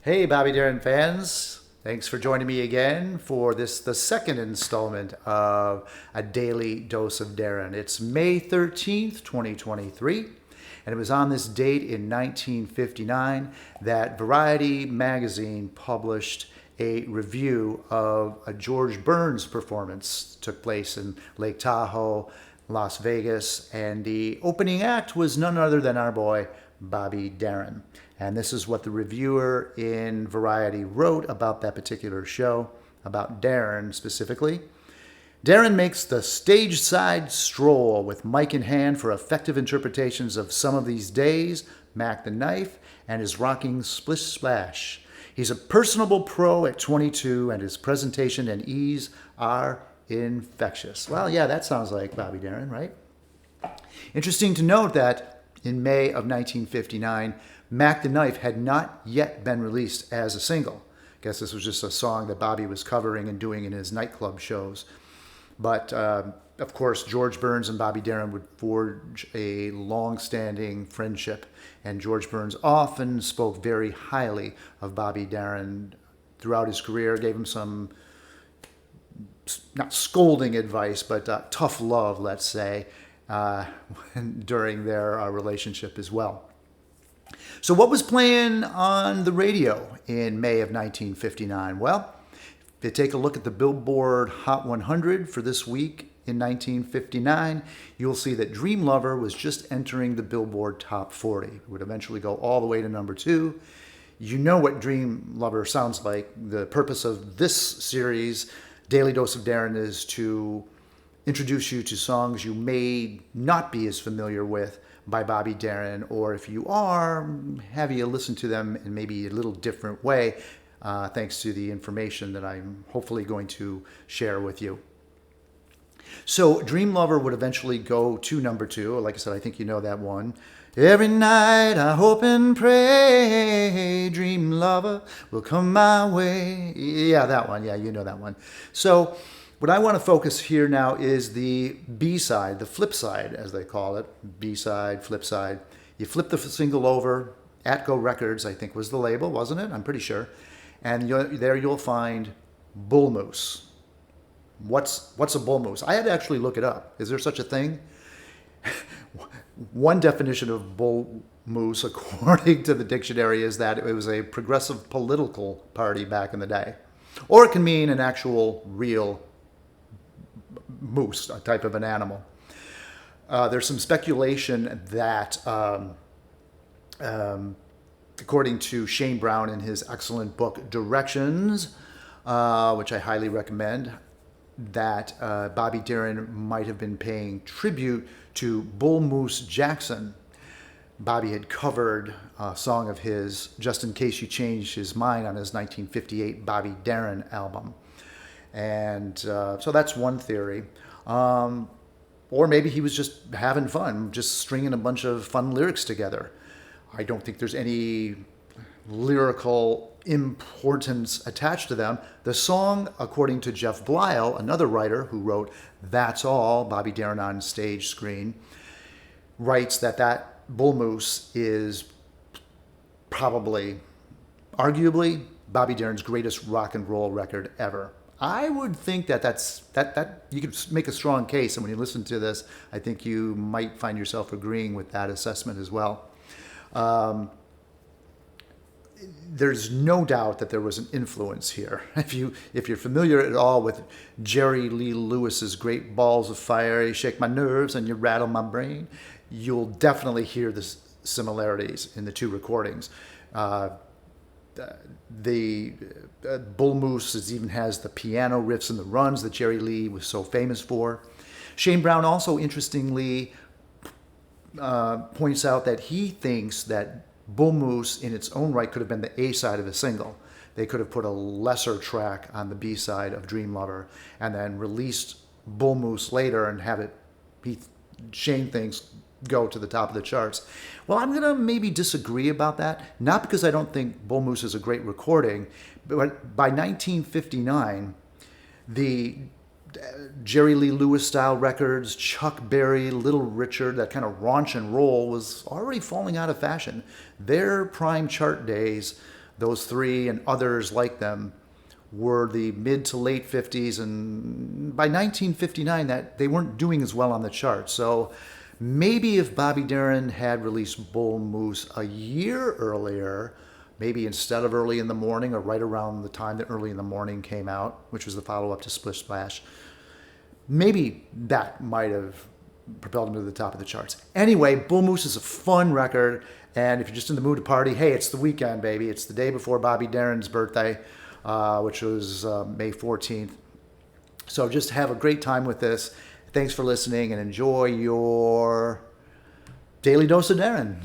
Hey, Bobby Darin fans. Thanks for joining me again for the second installment of A Daily Dose of Darin. It's May 13th, 2023, and it was on this date in 1959 that Variety magazine published a review of a George Burns performance. It took place in Lake Tahoe, Las Vegas, and the opening act was none other than our boy, Bobby Darin. And this is what the reviewer in Variety wrote about that particular show, about Darin specifically. Darin makes the stage side stroll with mic in hand for effective interpretations of Some of These Days, Mac the Knife, and his rocking Splish Splash. He's a personable pro at 22, and his presentation and ease are infectious. Well, yeah, that sounds like Bobby Darin, right? Interesting to note that in May of 1959, Mac the Knife had not yet been released as a single. I guess this was just a song that Bobby was covering and doing in his nightclub shows. But of course, George Burns and Bobby Darin would forge a long-standing friendship, and George Burns often spoke very highly of Bobby Darin throughout his career, gave him some, not scolding advice, but tough love, let's say, during their relationship as well. So what was playing on the radio in May of 1959? Well, if you take a look at the Billboard Hot 100 for this week in 1959, you'll see that Dream Lover was just entering the Billboard Top 40. It would eventually go all the way to number 2. You know what Dream Lover sounds like. The purpose of this series, Daily Dose of Darin, is to introduce you to songs you may not be as familiar with by Bobby Darin, or if you are, have you listen to them in maybe a little different way, thanks to the information that I'm hopefully going to share with you. So Dream Lover would eventually go to number 2. Like I said, I think you know that one. Every night I hope and pray, Dream Lover will come my way. Yeah, that one. Yeah, you know that one. So what I want to focus here now is the B-side, the flip side, as they call it. B-side, flip side. You flip the single over. Atco Records, I think, was the label, wasn't it? I'm pretty sure. And there you'll find Bullmoose. What's a Bullmoose? I had to actually look it up. Is there such a thing? One definition of Bullmoose, according to the dictionary, is that it was a progressive political party back in the day. Or it can mean an actual, real moose, a type of an animal. There's some speculation that, according to Shane Brown in his excellent book Directions, which I highly recommend, that Bobby Darin might have been paying tribute to Bullmoose Jackson. Bobby had covered a song of his, Just in Case You Changed His Mind, on his 1958 Bobby Darin album. And so that's one theory. Or maybe he was just having fun, just stringing a bunch of fun lyrics together. I don't think there's any lyrical importance attached to them. The song, according to Jeff Blyle, another writer who wrote That's All, Bobby Darin on Stage Screen, writes that Bullmoose is probably, arguably, Bobby Darin's greatest rock and roll record ever. I would think that you could make a strong case, and when you listen to this, I think you might find yourself agreeing with that assessment as well. There's no doubt that there was an influence here. If you're familiar at all with Jerry Lee Lewis's great Balls of Fire, You Shake My Nerves and You Rattle My Brain, you'll definitely hear the similarities in the two recordings. The Bullmoose even has the piano riffs and the runs that Jerry Lee was so famous for. Shane Brown also interestingly points out that he thinks that Bullmoose in its own right could have been the A side of a single. They could have put a lesser track on the B side of Dream Lover and then released Bullmoose later and have it, Shane thinks, go to the top of the charts. Well, I'm going to maybe disagree about that, not because I don't think Bullmoose is a great recording, but by 1959, the Jerry Lee Lewis style records, Chuck Berry, Little Richard, that kind of raunch and roll was already falling out of fashion. Their prime chart days Those three and others like them were the mid to late 50s, and by 1959 that they weren't doing as well on the charts. So maybe if Bobby Darin had released Bullmoose a year earlier, maybe instead of Early in the Morning, or right around the time that Early in the Morning came out, which was the follow-up to Splish Splash, maybe that might have propelled him to the top of the charts. Anyway, Bullmoose is a fun record, and if you're just in the mood to party, hey, it's the weekend, baby. It's the day before Bobby Darin's birthday, which was May 14th. So just have a great time with this. Thanks for listening, and enjoy your Daily Dose of Darin.